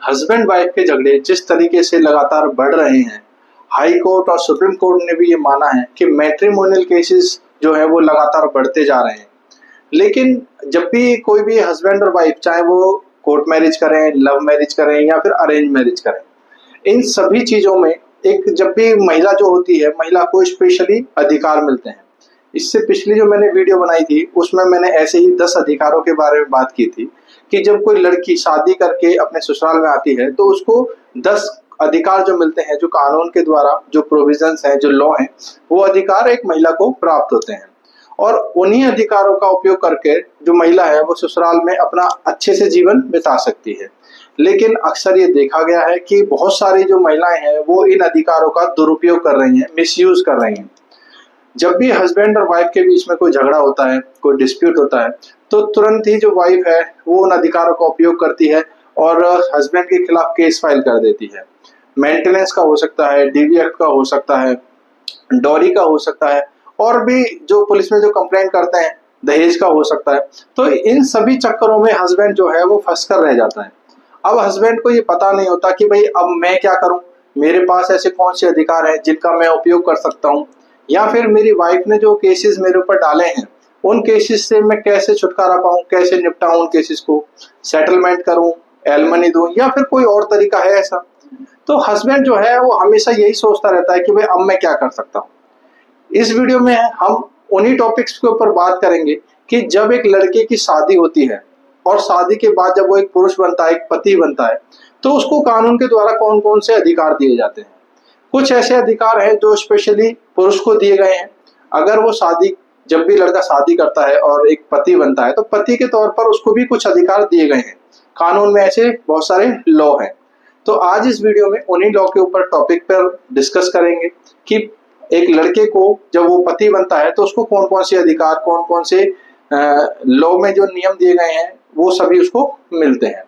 Husband wife के झगड़े जिस तरीके से लगातार बढ़ रहे हैं, हाई कोर्ट और सुप्रीम कोर्ट ने भी ये माना है कि मैट्रिमोनियल केसेस जो है वो लगातार बढ़ते जा रहे हैं। लेकिन जब भी कोई भी हस्बैंड और वाइफ, चाहे वो कोर्ट मैरिज करें, लव मैरिज करें या फिर अरेंज मैरिज करें, इन सभी चीजों में एक जब भी महिला जो होती है, महिला को स्पेशली अधिकार मिलते हैं। इससे पिछली जो मैंने वीडियो बनाई थी उसमें मैंने ऐसे ही 10 अधिकारों के बारे में बात की थी कि जब कोई लड़की शादी करके अपने ससुराल में आती है तो उसको 10 अधिकार जो मिलते हैं, जो कानून के द्वारा जो प्रोविजंस हैं, जो लॉ हैं, वो अधिकार एक महिला को प्राप्त होते हैं। और उन्हीं अधिकारों का उपयोग करके जो महिला है वो ससुराल में अपना अच्छे से जीवन बिता सकती है। लेकिन अक्सर ये देखा गया है कि बहुत सारी जो महिलाएं हैं वो इन अधिकारों का दुरुपयोग कर रही हैं, मिसयूज कर रही हैं। जब भी हस्बैंड और वाइफ के बीच में कोई झगड़ा होता है, कोई डिस्प्यूट होता है, तो तुरंत ही जो वाइफ है वो उन अधिकारों का उपयोग करती है और हस्बैंड के खिलाफ केस फाइल कर देती है। मेंटेनेंस का हो सकता है, डीवी एक्ट का हो सकता है, डॉरी का हो सकता है, और भी जो पुलिस में जो कंप्लेंट करते हैं दहेज का हो सकता है। तो इन सभी चक्करों में हस्बैंड जो है वो फंस कर रह जाता है। अब हस्बैंड को ये पता नहीं होता कि भाई अब मैं क्या करूं, मेरे पास ऐसे कौन से अधिकार हैं जिनका मैं उपयोग कर सकता हूं, या फिर मेरी वाइफ ने जो केसेस मेरे ऊपर डाले हैं उन केसेस से मैं कैसे छुटकारा पाऊं, कैसे निपटाऊं, उन केसेस को सेटलमेंट करूं, एलमनी दूं, या फिर कोई और तरीका है ऐसा। तो हस्बैंड जो है वो हमेशा यही सोचता रहता है कि भाई अब मैं क्या कर सकता हूँ। इस वीडियो में हम उन्हीं टॉपिक्स के ऊपर बात करेंगे कि जब एक लड़के की शादी होती है और शादी के बाद जब वो एक पुरुष बनता है, एक पति बनता है, तो उसको कानून के द्वारा कौन कौन से अधिकार दिए जाते हैं। कुछ ऐसे अधिकार हैं जो स्पेशली पुरुष को दिए गए हैं। अगर वो जब भी लड़का शादी करता है और एक पति बनता है तो पति के तौर पर उसको भी कुछ अधिकार दिए गए हैं। कानून में ऐसे बहुत सारे लॉ हैं। तो आज इस वीडियो में उन्हीं लॉ के ऊपर टॉपिक पर डिस्कस करेंगे कि एक लड़के को जब वो पति बनता है तो उसको कौन कौन से अधिकार, कौन कौन से लॉ में जो नियम दिए गए हैं वो सभी उसको मिलते हैं।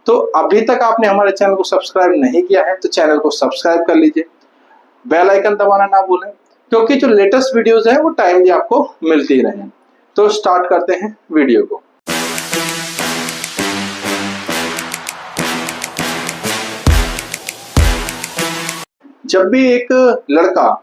तो अभी तक आपने हमारे चैनल को सब्सक्राइब नहीं किया है तो चैनल को सब्सक्राइब कर लीजिए, बेल आइकन दबाना ना भूलें, क्योंकि जो लेटेस्ट वीडियोस हैं वो टाइमली आपको मिलती रहें। तो स्टार्ट करते हैं वीडियो को। जब भी एक लड़का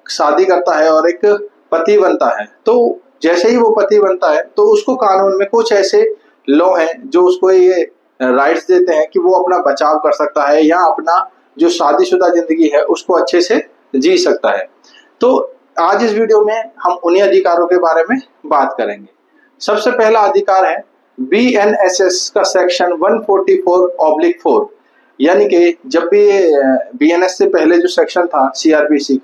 शादी करता है और एक पति बनता है तो जैसे ही वो पति बनता है तो उसको कानून में कुछ ऐसे लॉ हैं जो उसको ये राइट्स देते हैं कि वो अपना बचाव कर सकता है या अपना जो शादीशुदा जिंदगी है उसको अच्छे से जी सकता है। तो आज इस वीडियो में हम उन्हीं अधिकारों के बारे में बात करेंगे। सबसे पहला अधिकार है BNSS का सेक्शन 144/4, यानी कि जब भी BNS से पहले जो सेक्शन था CRPC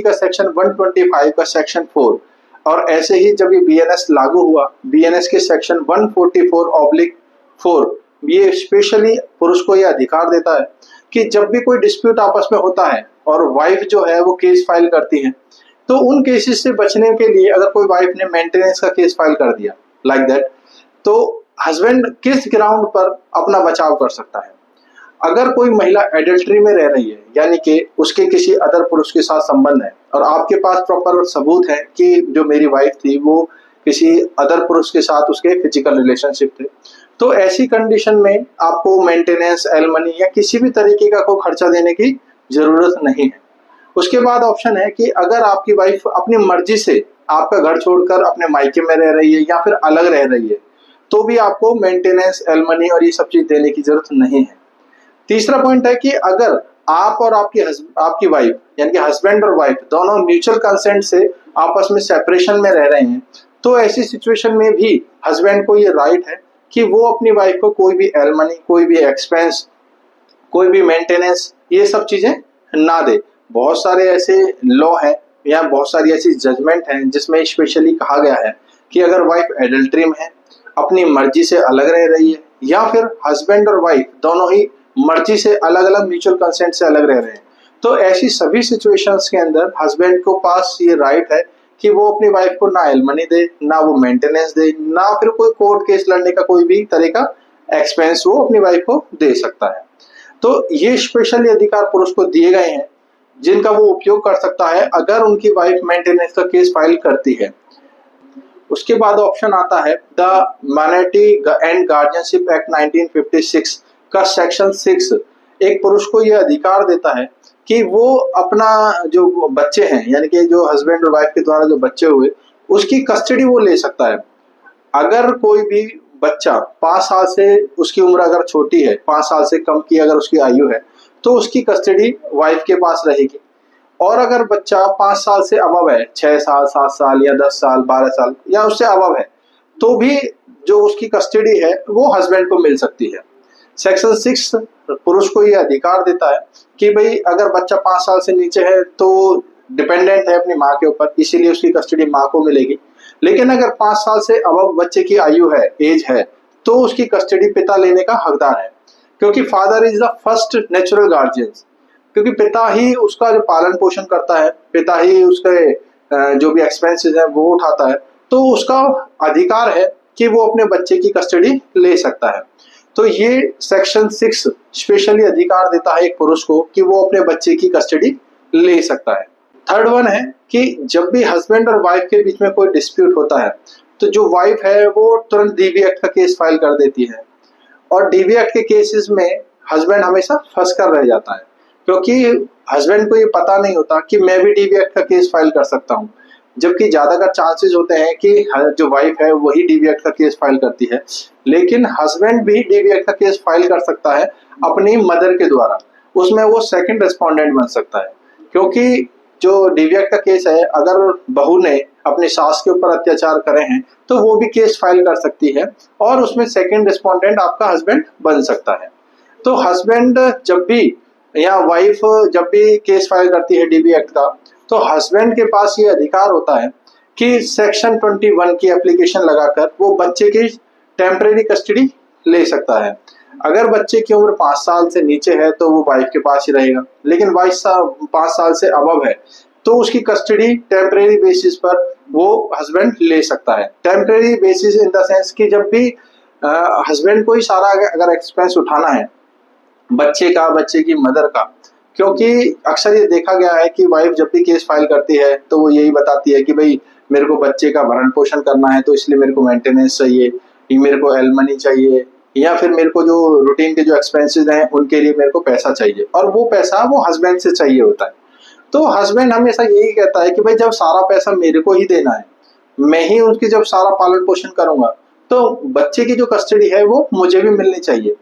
का सेक्शन 125 का सेक्शन 4, और ऐसे ही जब ये BNS लागू हुआ, BNS के सेक्शन 144/4 ये स्पेशली पुरुष को ये अधिकार देता है कि जब भी कोई डिस्प्यूट आपस में होता है और वाइफ जो है वो केस फाइल करती है, तो उन केसेस से बचने के लिए अगर कोई वाइफ ने मेंटेनेंस का केस फाइल कर दिया लाइक दैट, तो हस्बैंड किस ग्राउंड पर अपना बचाव कर सकता है। अगर कोई महिला एडल्ट्री में रह रही है, यानी कि उसके किसी अदर पुरुष के साथ संबंध है और आपके पास प्रॉपर सबूत है कि जो मेरी वाइफ थी वो किसी अदर पुरुष के साथ उसके फिजिकल रिलेशनशिप थे, तो ऐसी कंडीशन में आपको मेंटेनेंस, एलमनी या किसी भी तरीके का कोई खर्चा देने की जरूरत नहीं है। उसके बाद ऑप्शन है कि अगर आपकी वाइफ अपनी मर्जी से आपका घर छोड़कर अपने मायके में रह रही है या फिर अलग रह रही है, तो भी आपको मेंटेनेंस, एलमनी और ये सब चीज देने की जरूरत नहीं है। तीसरा पॉइंट है कि अगर आप और आपकी वाइफ, यानी कि हस्बैंड और वाइफ दोनों म्यूचुअल कंसेंट से आपस में सेपरेशन में रह रहे हैं, तो ऐसी सिचुएशन में भी हस्बैंड को ये राइट है कि वो अपनी वाइफ को कोई भी एलमनी, कोई भी एक्सपेंस, कोई भी मेंटेनेंस, ये सब चीजें ना दे। बहुत सारे ऐसे लॉ हैं या बहुत सारी ऐसी जजमेंट हैं जिसमें स्पेशली कहा गया है कि अगर वाइफ एडल्ट्री में है, अपनी मर्जी से अलग रह रही है, या फिर हस्बैंड और वाइफ दोनों ही मर्जी से अलग अलग, म्यूचुअल कंसेंट से अलग रह रहे हैं, तो ऐसी सभी सिचुएशंस के अंदर हस्बैंड को पास ये राइट है कि वो अपनी वाइफ को ना एलमनी दे, ना वो मेंटेनेंस दे, ना फिर कोई कोर्ट केस लड़ने का कोई भी तरीका एक्सपेंस वो अपनी वाइफ को दे सकता है। तो ये स्पेशली अधिकार पुरुष को दिए गए हैं जिनका वो उपयोग कर सकता है अगर उनकी वाइफ मेंटेनेंस का केस फाइल करती है। उसके बाद ऑप्शन आता है the minority and guardianship act 1956, का सेक्शन 6 एक पुरुष को यह अधिकार देता है कि वो अपना जो बच्चे हैं, यानी कि जो हस्बैंड और वाइफ के द्वारा जो बच्चे हुए, उसकी कस्टडी वो ले सकता है। अगर कोई भी बच्चा 5 साल से, उसकी उम्र अगर छोटी है, 5 साल से कम की अगर उसकी आयु है, तो उसकी कस्टडी वाइफ के पास रहेगी। और अगर बच्चा 5 साल से अबव है, 6 साल, 7 साल या 10 साल, 12 साल या उससे अबव है, तो भी जो उसकी कस्टडी है वो हस्बैंड को मिल सकती है। सेक्शन 6 पुरुष को ये अधिकार देता है कि भाई अगर बच्चा 5 साल से नीचे है तो डिपेंडेंट है अपनी माँ के ऊपर, इसीलिए उसकी कस्टडी माँ को मिलेगी। लेकिन अगर 5 साल से अबव बच्चे की आयु है, एज है, तो उसकी कस्टडी पिता लेने का हकदार है, क्योंकि father is the first natural guardian. क्योंकि पिता ही उसका जो पालन पोषण करता है, पिता ही उसके जो भी एक्सपेंसेस है वो उठाता है, तो उसका अधिकार है कि वो अपने बच्चे की कस्टडी ले सकता है। तो ये सेक्शन 6 स्पेशली अधिकार देता है एक पुरुष को कि वो अपने बच्चे की कस्टडी ले सकता है। थर्ड वन है कि जब भी हस्बैंड और वाइफ के बीच में कोई डिस्प्यूट होता है, तो जो वाइफ है वो तुरंत डीवी एक्ट का केस फाइल कर देती है। और डीवी एक्ट के केसेस में हस्बैंड हमेशा फंस कर रह जाता है, क्योंकि हस्बैंड को ये पता नहीं होता कि मैं भी डीवी एक्ट का केस फाइल कर सकता हूँ, जबकि ज्यादातर चांसेस होते हैं कि जो वाइफ है वही डीवी एक्ट का केस फाइल करती है। लेकिन हस्बैंड भी डीवी एक्ट का केस फाइल कर सकता है अपनी मदर के द्वारा, उसमें वो सेकंड रेस्पोंडेंट बन सकता है। क्योंकि जो डीवी एक्ट का केस है, अगर बहू ने अपनी सास के ऊपर अत्याचार करे हैं तो वो भी केस फाइल कर सकती है और उसमें सेकंड रेस्पोंडेंट आपका हस्बैंड बन सकता है। तो हस्बैंड जब भी या वाइफ जब भी केस फाइल करती है डीवी एक्ट का, तो हस्बैंड के पास ये अधिकार होता है कि सेक्शन 21 की एप्लीकेशन लगाकर वो बच्चे की टेम्परेरी कस्टडी ले सकता है। अगर बच्चे की उम्र 5 साल से नीचे है तो वो वाइफ के पास ही रहेगा, लेकिन 5 साल से अबव है तो उसकी कस्टडी टेम्परेरी बेसिस पर वो हस्बैंड ले सकता है। Temporary basis in the sense कि जब भी हस्बैंड को ही सारा अगर एक्सपेंस उठाना है बच्चे का, बच्चे की मदर का, क्योंकि अक्सर ये देखा गया है कि वाइफ जब भी केस फाइल करती है तो वो यही बताती है कि भाई मेरे को बच्चे का भरण पोषण करना है, तो इसलिए मेरे को मेंटेनेंस चाहिए, मेरे को एलमनी चाहिए, या फिर मेरे को जो रूटीन के जो एक्सपेंसेस हैं उनके लिए मेरे को पैसा चाहिए, और वो पैसा वो हस्बैंड से चाहिए होता है। तो हस्बैंड हमेशा यही कहता है कि भाई जब सारा पैसा मेरे को ही देना है, मैं ही उनकी जब सारा पालन पोषण करूंगा, तो बच्चे की जो कस्टडी है वो मुझे भी मिलनी चाहिए।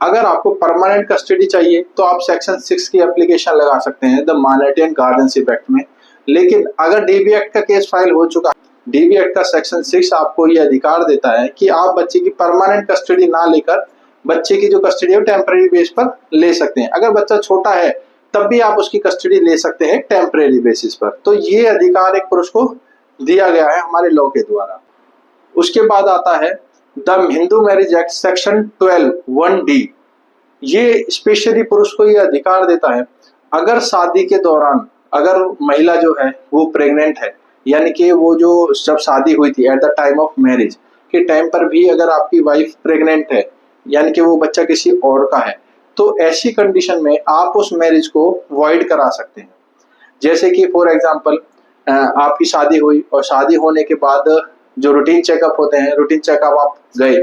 अगर आपको परमानेंट कस्टडी चाहिए तो आप सेक्शन 6 की एप्लीकेशन लगा सकते हैं the minority and guardianship act में। लेकिन अगर डीवी एक्ट का केस फाइल हो चुका है, डीवी एक्ट का सेक्शन 6 आपको ये अधिकार देता है कि आप बच्चे की परमानेंट कस्टडी ना लेकर बच्चे की जो कस्टडी है टेम्परेरी बेस पर ले सकते हैं। अगर बच्चा छोटा है तब भी आप उसकी कस्टडी ले सकते हैं टेम्परेरी बेसिस पर। तो ये अधिकार एक पुरुष को दिया गया है हमारे लॉ के द्वारा। उसके बाद आता है the Hindu marriage act section 12(1)(d). ये स्पेशली पुरुष को ये अधिकार देता है, अगर शादी के दौरान अगर महिला जो है वो प्रेग्नेंट है, यानी कि वो जो जब शादी हुई थी at the time of marriage के टाइम पर भी अगर आपकी वाइफ प्रेग्नेंट है, यानी कि वो बच्चा किसी और का है, तो ऐसी कंडीशन में आप उस मैरिज को वॉइड करा सकते हैं। जैसे कि फॉर एग्जांपल आपकी शादी हुई और शादी होने के बाद जो रूटीन चेकअप होते हैं, रूटीन चेकअप आप गए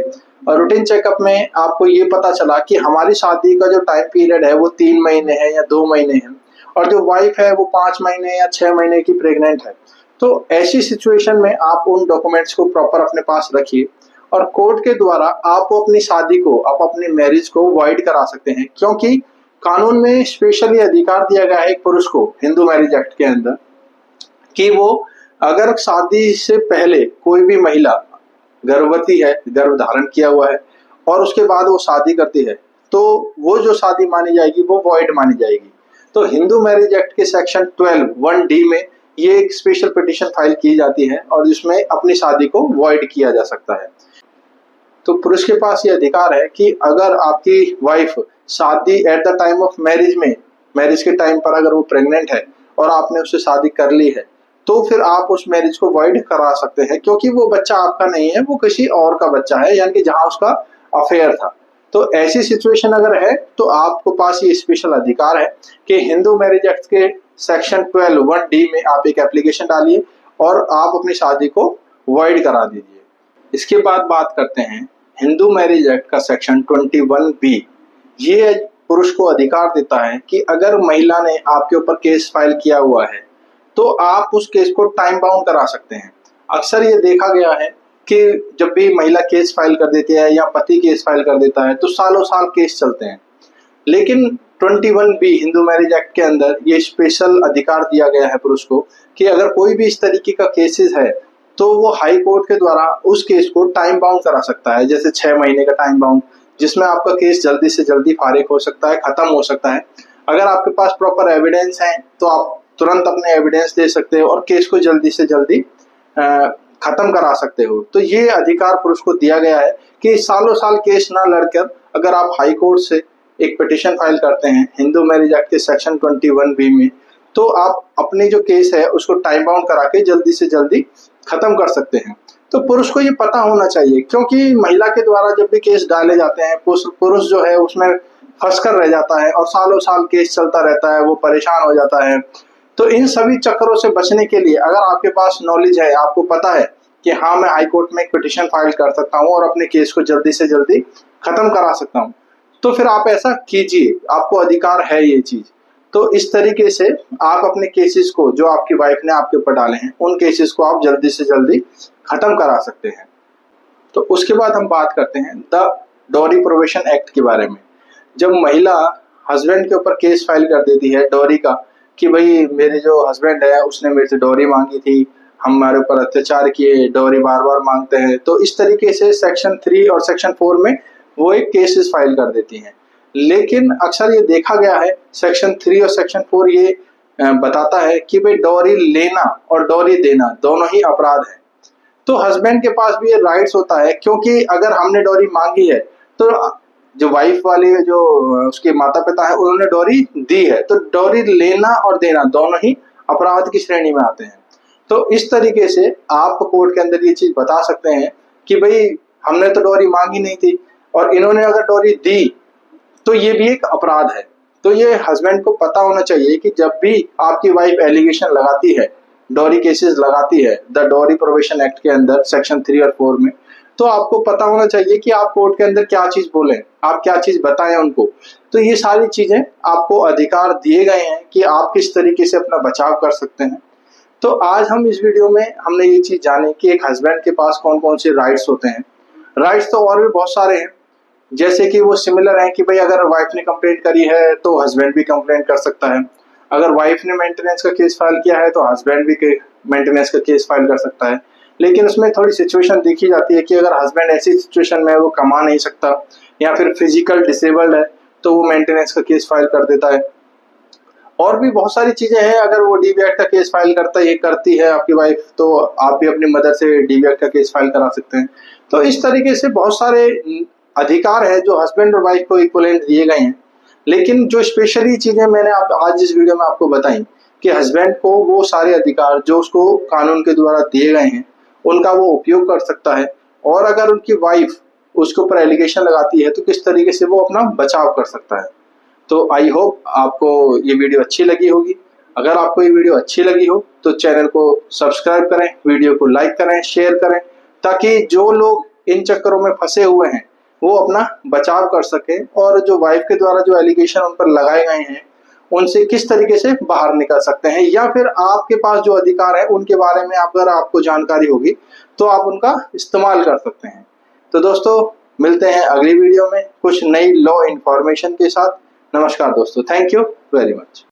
और रूटीन चेकअप में आपको ये पता चला कि हमारी शादी का जो टाइम पीरियड है वो 3 महीने है या 2 महीने है, और जो वाइफ है वो 5 महीने या 6 महीने की प्रेग्नेंट है। तो ऐसी सिचुएशन में आप उन डॉक्यूमेंट्स को प्रॉपर अपने पास रखिए और कोर्ट के द्वारा आप अपनी शादी को, आप अपनी मैरिज को वॉइड करा सकते हैं। क्योंकि कानून में स्पेशली अधिकार दिया गया है एक पुरुष को हिंदू मैरिज एक्ट के अंदर कि वो अगर शादी से पहले कोई भी महिला गर्भवती है, गर्भ धारण किया हुआ है और उसके बाद वो शादी करती है, तो वो जो शादी मानी जाएगी वो वॉइड मानी जाएगी। तो हिंदू मैरिज एक्ट के सेक्शन 12(1)(d) में ये एक स्पेशल पिटीशन फाइल की जाती है और जिसमें अपनी शादी को वॉइड किया जा सकता है। तो पुरुष के पास ये अधिकार है कि अगर आपकी वाइफ शादी at the time of marriage में, मैरिज के टाइम पर अगर वो प्रेग्नेंट है और आपने उससे शादी कर ली है, तो फिर आप उस मैरिज को वॉइड करा सकते हैं, क्योंकि वो बच्चा आपका नहीं है, वो किसी और का बच्चा है, यानी कि जहां उसका अफेयर था। तो ऐसी सिचुएशन अगर है तो आपको पास ये स्पेशल अधिकार है कि हिंदू मैरिज एक्ट के सेक्शन 12(1)(d) में आप एक एप्लीकेशन डालिए और आप अपनी शादी को वॉइड करा दीजिए। इसके बाद बात करते हैं हिंदू मैरिज एक्ट का सेक्शन 21(b). ये पुरुष को अधिकार देता है कि अगर महिला ने आपके ऊपर केस फाइल किया हुआ है तो आप उस केस को टाइम बाउंड करा सकते हैं। अक्सर ये देखा गया है कि जब भी महिला केस फाइल कर देती है या पति केस फाइल कर देता है तो सालों साल केस चलते हैं। लेकिन 21B हिंदू मैरिज एक्ट के अंदर ये स्पेशल अधिकार दिया गया है पुरुष को कि अगर कोई भी इस तरीके का केसेस है तो वो हाई कोर्ट के द्वारा उस केस को टाइम बाउंड करा सकता है, जैसे 6 महीने का टाइम बाउंड, जिसमें आपका केस जल्दी से जल्दी फारिग हो सकता है, खत्म हो सकता है। अगर आपके पास प्रॉपर एविडेंस है तो आप तुरंत अपने एविडेंस दे सकते हो और केस को जल्दी से जल्दी खत्म करा सकते हो। तो ये अधिकार पुरुष को दिया गया है कि सालों साल केस ना लड़कर अगर आप हाई कोर्ट से एक पिटीशन फाइल करते हैं हिंदू मैरिज एक्ट के सेक्शन 21B में, तो आप अपनी जो केस है उसको टाइम बाउंड करा के जल्दी से जल्दी खत्म कर सकते हैं। तो पुरुष को ये पता होना चाहिए, क्योंकि महिला के द्वारा जब भी केस डाले जाते हैं पुरुष जो है उसमें फंस कर रह जाता है और सालों साल केस चलता रहता है, वो परेशान हो जाता है। तो इन सभी चक्करों से बचने के लिए अगर आपके पास नॉलेज है, आपको पता है कि हाँ मैं हाई कोर्ट में एक पिटीशन फाइल कर सकता हूँ और अपने केस को जल्दी से जल्दी खत्म करा सकता हूँ, तो फिर आप ऐसा कीजिए, आपको अधिकार है ये चीज। तो इस तरीके से आप अपने केसेस को जो आपकी वाइफ ने आपके ऊपर डाले हैं उन केसेस को आप जल्दी से जल्दी खत्म करा सकते हैं। तो उसके बाद हम बात करते हैं द डॉरी प्रोविजन एक्ट के बारे में। जब महिला हस्बैंड के ऊपर केस फाइल कर देती है डॉरी का कि भाई मेरे जो हस्बैंड है उसने मेरे से डॉरी मांगी थी, हमारे ऊपर अत्याचार किए, डॉरी बार बार मांगते हैं, तो इस तरीके से सेक्शन 3 और सेक्शन 4 में वो एक केसेस फाइल कर देती हैं। लेकिन अक्सर ये देखा गया है सेक्शन 3 और सेक्शन 4 ये बताता है कि भाई डॉरी लेना और डॉरी देना दोनों ही अपराध है। तो हस्बैंड के पास भी ये राइट्स होता है, क्योंकि अगर हमने डॉरी मांगी है तो जो वाइफ वाले जो उसके माता पिता है उन्होंने डॉरी दी है, तो डॉरी लेना और देना दोनों ही अपराध की श्रेणी में आते हैं। तो इस तरीके से आप कोर्ट के अंदर ये चीज बता सकते हैं कि भाई हमने तो डॉरी मांगी नहीं थी और इन्होंने अगर डॉरी दी तो ये भी एक अपराध है। तो ये हस्बैंड को पता होना चाहिए कि जब भी आपकी वाइफ एलिगेशन लगाती है, डॉरी केसेस लगाती है द डॉरी प्रोविजन एक्ट के अंदर सेक्शन 3 और 4 में, तो आपको पता होना चाहिए कि आप कोर्ट के अंदर क्या चीज बोलें, आप क्या चीज बताएं उनको। तो ये सारी चीजें आपको अधिकार दिए गए हैं कि आप किस तरीके से अपना बचाव कर सकते हैं। तो आज हम इस वीडियो में हमने ये चीज जानी कि एक हस्बैंड के पास कौन कौन से राइट्स होते हैं। राइट्स तो और भी बहुत सारे हैं, जैसे कि वो सिमिलर है कि भाई अगर वाइफ ने कंप्लेंट करी है तो हस्बैंड भी कंप्लेंट कर सकता है, अगर वाइफ ने मेंटेनेंस का केस फाइल किया है तो हस्बैंड भी मेंटेनेंस का केस फाइल कर सकता है। लेकिन उसमें थोड़ी सिचुएशन देखी जाती है कि अगर हस्बैंड ऐसी सिचुएशन में वो कमा नहीं सकता या फिर फिजिकल डिसेबल्ड है तो वो मेंटेनेंस का केस फाइल कर देता है। और भी बहुत सारी चीजें हैं, अगर वो DV एक्ट का केस फाइल करती है आपकी वाइफ, तो आप भी अपनी मदर से DV एक्ट का केस फाइल करा सकते हैं। तो इस तरीके से बहुत सारे अधिकार है जो हस्बैंड और वाइफ को इक्वलेंट दिए गए हैं। लेकिन जो स्पेशली चीजें मैंने आज इस वीडियो में आपको बताई कि हस्बैंड को वो सारे अधिकार जो उसको कानून के द्वारा दिए गए हैं उनका वो उपयोग कर सकता है, और अगर उनकी वाइफ उसके ऊपर एलिगेशन लगाती है तो किस तरीके से वो अपना बचाव कर सकता है। तो आई होप आपको ये वीडियो अच्छी लगी होगी। अगर आपको ये वीडियो अच्छी लगी हो तो चैनल को सब्सक्राइब करें, वीडियो को लाइक करें, शेयर करें, ताकि जो लोग इन चक्करों में फंसे हुए हैं वो अपना बचाव कर सके और जो वाइफ के द्वारा जो एलिगेशन उन पर लगाए गए हैं उनसे किस तरीके से बाहर निकल सकते हैं, या फिर आपके पास जो अधिकार है उनके बारे में अगर आपको जानकारी होगी तो आप उनका इस्तेमाल कर सकते हैं। तो दोस्तों मिलते हैं अगली वीडियो में कुछ नई लॉ इन्फॉर्मेशन के साथ। नमस्कार दोस्तों, थैंक यू वेरी मच।